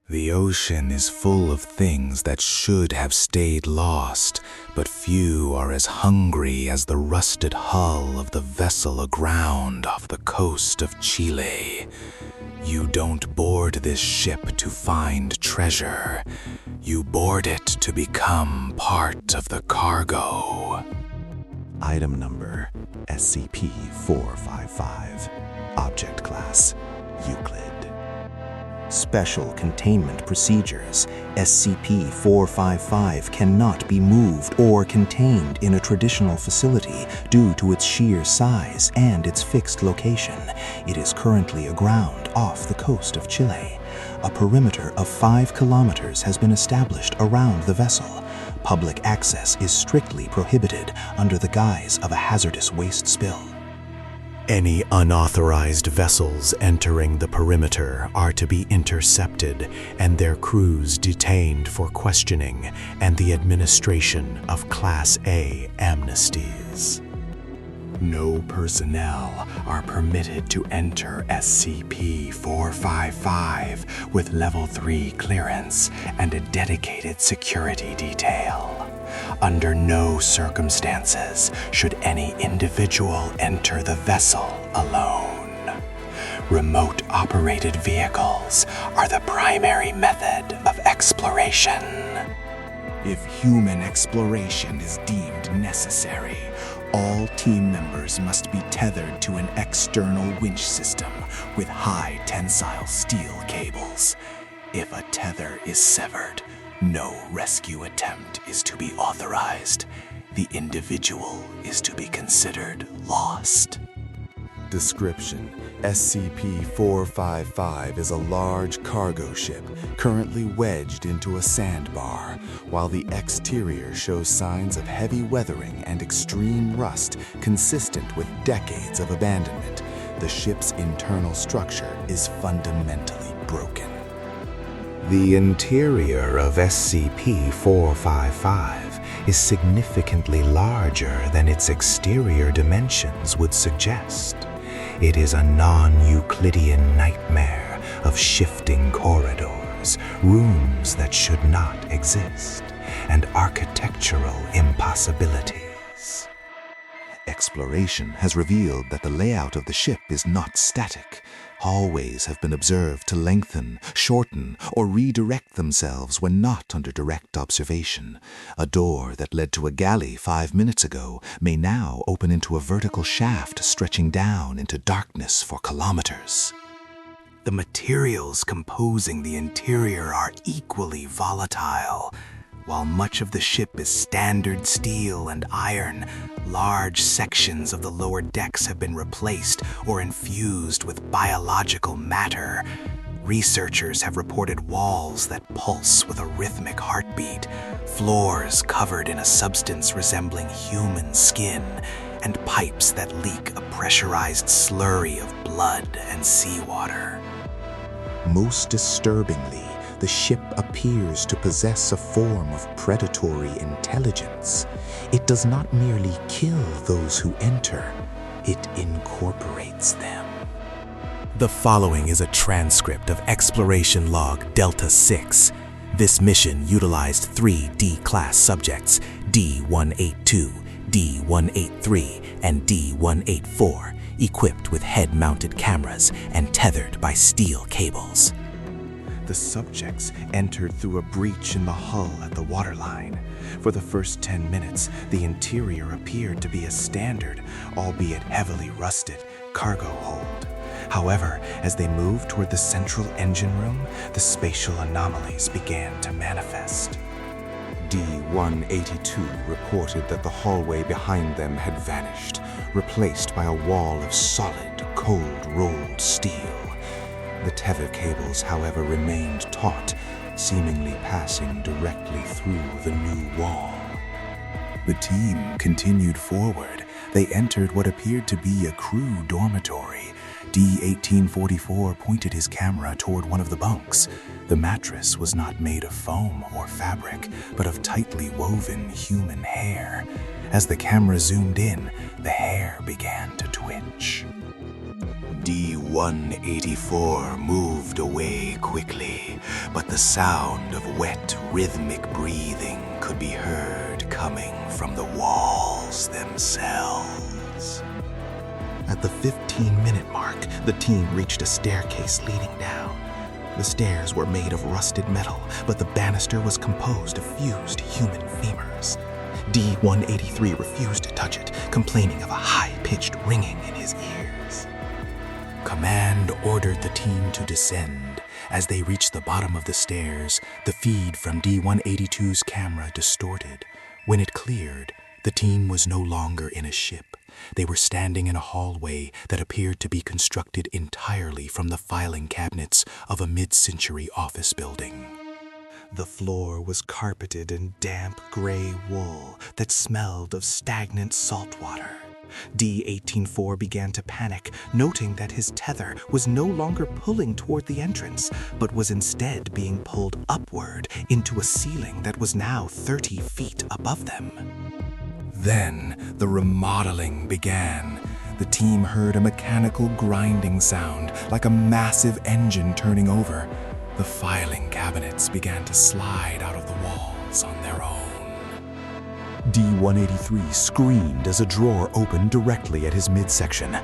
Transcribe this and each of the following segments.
The ocean is full of things that should have stayed lost, but few are as hungry as the rusted hull of the vessel aground off the coast of Chile. You don't board this ship to find treasure. You board it to become part of the cargo. Item number SCP-455. Object Class Euclid. Special Containment Procedures. SCP-455 cannot be moved or contained in a traditional facility due to its sheer size and its fixed location. It is currently aground off the coast of Chile. A perimeter of 5 kilometers has been established around the vessel. Public access is strictly prohibited under the guise of a hazardous waste spill. Any unauthorized vessels entering the perimeter are to be intercepted and their crews detained for questioning and the administration of Class A amnesties. No personnel are permitted to enter SCP-455 with Level 3 clearance and a dedicated security detail. Under no circumstances should any individual enter the vessel alone. Remote-operated vehicles are the primary method of exploration. If human exploration is deemed necessary, all team members must be tethered to an external winch system with high tensile steel cables. If a tether is severed, no rescue attempt is to be authorized. The individual is to be considered lost. Description: SCP-455 is a large cargo ship currently wedged into a sandbar. While the exterior shows signs of heavy weathering and extreme rust consistent with decades of abandonment, the ship's internal structure is fundamentally broken. The interior of SCP-455 is significantly larger than its exterior dimensions would suggest. It is a non-Euclidean nightmare of shifting corridors, rooms that should not exist, and architectural impossibilities. Exploration has revealed that the layout of the ship is not static. Hallways have been observed to lengthen, shorten, or redirect themselves when not under direct observation. A door that led to a galley 5 minutes ago may now open into a vertical shaft stretching down into darkness for kilometers. The materials composing the interior are equally volatile. While much of the ship is standard steel and iron, large sections of the lower decks have been replaced or infused with biological matter. Researchers have reported walls that pulse with a rhythmic heartbeat, floors covered in a substance resembling human skin, and pipes that leak a pressurized slurry of blood and seawater. Most disturbingly, the ship appears to possess a form of predatory intelligence. It does not merely kill those who enter, it incorporates them. The following is a transcript of Exploration Log Delta 6. This mission utilized 3 D-Class subjects, D-182, D-183, and D-184, equipped with head-mounted cameras and tethered by steel cables. The subjects entered through a breach in the hull at the waterline. For the first 10 minutes, the interior appeared to be a standard, albeit heavily rusted, cargo hold. However, as they moved toward the central engine room, the spatial anomalies began to manifest. D-182 reported that the hallway behind them had vanished, replaced by a wall of solid, cold-rolled steel. The tether cables, however, remained taut, seemingly passing directly through the new wall. The team continued forward. They entered what appeared to be a crew dormitory. D-1844 pointed his camera toward one of the bunks. The mattress was not made of foam or fabric, but of tightly woven human hair. As the camera zoomed in, the hair began to twitch. D-184 moved away quickly, but the sound of wet, rhythmic breathing could be heard coming from the walls themselves. At the 15-minute mark, the team reached a staircase leading down. The stairs were made of rusted metal, but the banister was composed of fused human femurs. D-183 refused to touch it, complaining of a high-pitched ringing in his ears. Command ordered the team to descend. As they reached the bottom of the stairs, the feed from D-182's camera distorted. When it cleared, the team was no longer in a ship. They were standing in a hallway that appeared to be constructed entirely from the filing cabinets of a mid-century office building. The floor was carpeted in damp gray wool that smelled of stagnant salt water. D-184 began to panic, noting that his tether was no longer pulling toward the entrance, but was instead being pulled upward into a ceiling that was now 30 feet above them. Then the remodeling began. The team heard a mechanical grinding sound, like a massive engine turning over. The filing cabinets began to slide out of the walls on their own. D-183 screamed as a drawer opened directly at his midsection.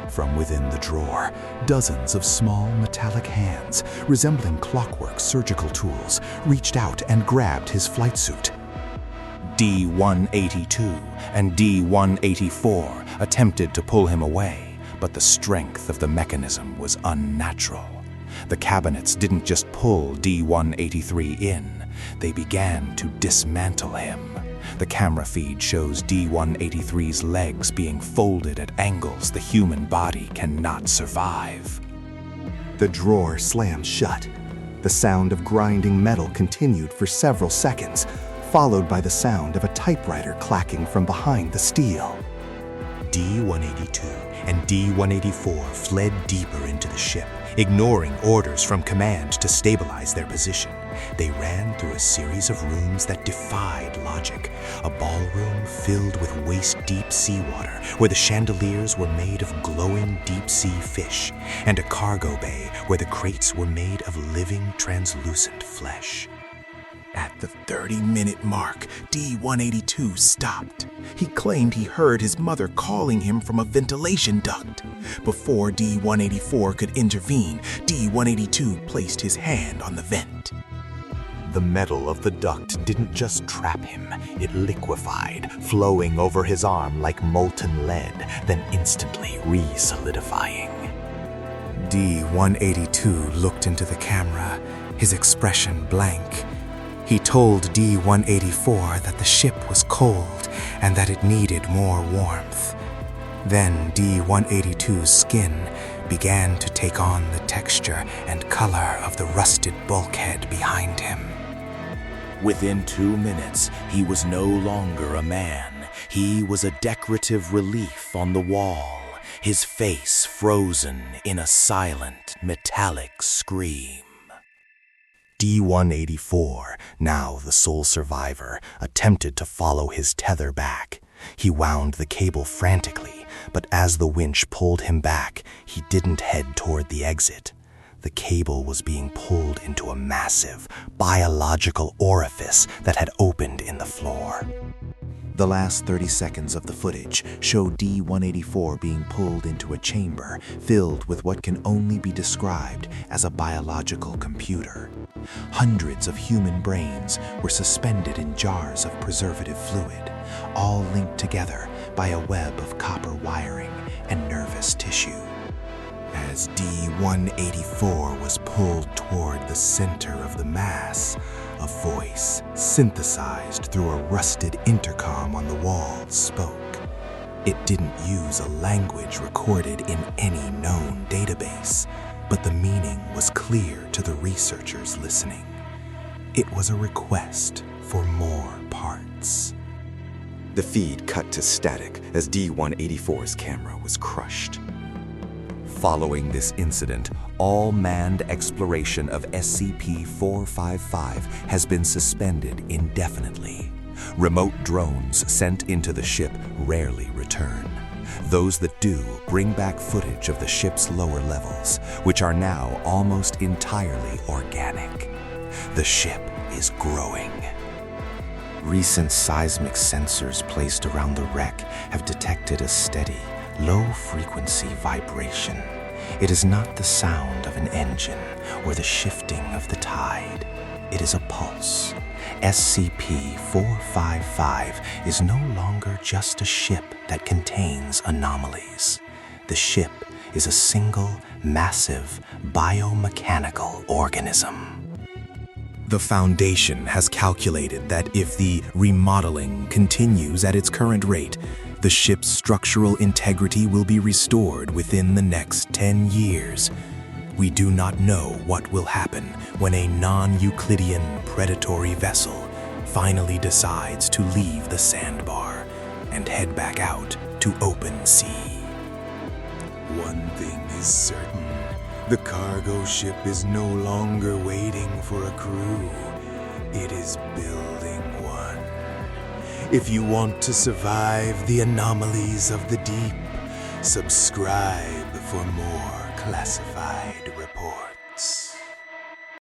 From within the drawer, dozens of small metallic hands, resembling clockwork surgical tools, reached out and grabbed his flight suit. D-182 and D-184 attempted to pull him away, but the strength of the mechanism was unnatural. The cabinets didn't just pull D-183 in, they began to dismantle him. The camera feed shows D-183's legs being folded at angles the human body cannot survive. The drawer slammed shut. The sound of grinding metal continued for several seconds, followed by the sound of a typewriter clacking from behind the steel. D-182 and D-184 fled deeper into the ship, ignoring orders from command to stabilize their position. They ran through a series of rooms that defied logic. A ballroom filled with waist-deep seawater, where the chandeliers were made of glowing deep-sea fish, and a cargo bay where the crates were made of living, translucent flesh. At the 30-minute mark, D-182 stopped. He claimed he heard his mother calling him from a ventilation duct. Before D-184 could intervene, D-182 placed his hand on the vent. The metal of the duct didn't just trap him, it liquefied, flowing over his arm like molten lead, then instantly re-solidifying. D-182 looked into the camera, his expression blank. He told D-184 that the ship was cold and that it needed more warmth. Then D-182's skin began to take on the texture and color of the rusted bulkhead behind him. Within 2 minutes, he was no longer a man. He was a decorative relief on the wall, his face frozen in a silent, metallic scream. D-184, now the sole survivor, attempted to follow his tether back. He wound the cable frantically, but as the winch pulled him back, he didn't head toward the exit. The cable was being pulled into a massive, biological orifice that had opened in the floor. The last 30 seconds of the footage showed D-184 being pulled into a chamber filled with what can only be described as a biological computer. Hundreds of human brains were suspended in jars of preservative fluid, all linked together by a web of copper wiring and nervous tissue. As D-184 was pulled toward the center of the mass, a voice, synthesized through a rusted intercom on the wall, spoke. It didn't use a language recorded in any known database, but the meaning was clear to the researchers listening. It was a request for more parts. The feed cut to static as D-184's camera was crushed. Following this incident, all manned exploration of SCP-455 has been suspended indefinitely. Remote drones sent into the ship rarely return. Those that do bring back footage of the ship's lower levels, which are now almost entirely organic. The ship is growing. Recent seismic sensors placed around the wreck have detected a steady, low-frequency vibration. It is not the sound of an engine or the shifting of the tide. It is a pulse. SCP-455 is no longer just a ship that contains anomalies. The ship is a single, massive, biomechanical organism. The Foundation has calculated that if the remodeling continues at its current rate, the ship's structural integrity will be restored within the next 10 years. We do not know what will happen when a non-Euclidean predatory vessel finally decides to leave the sandbar and head back out to open sea. One thing is certain. The cargo ship is no longer waiting for a crew. It is building one. If you want to survive the anomalies of the deep, subscribe for more classified reports.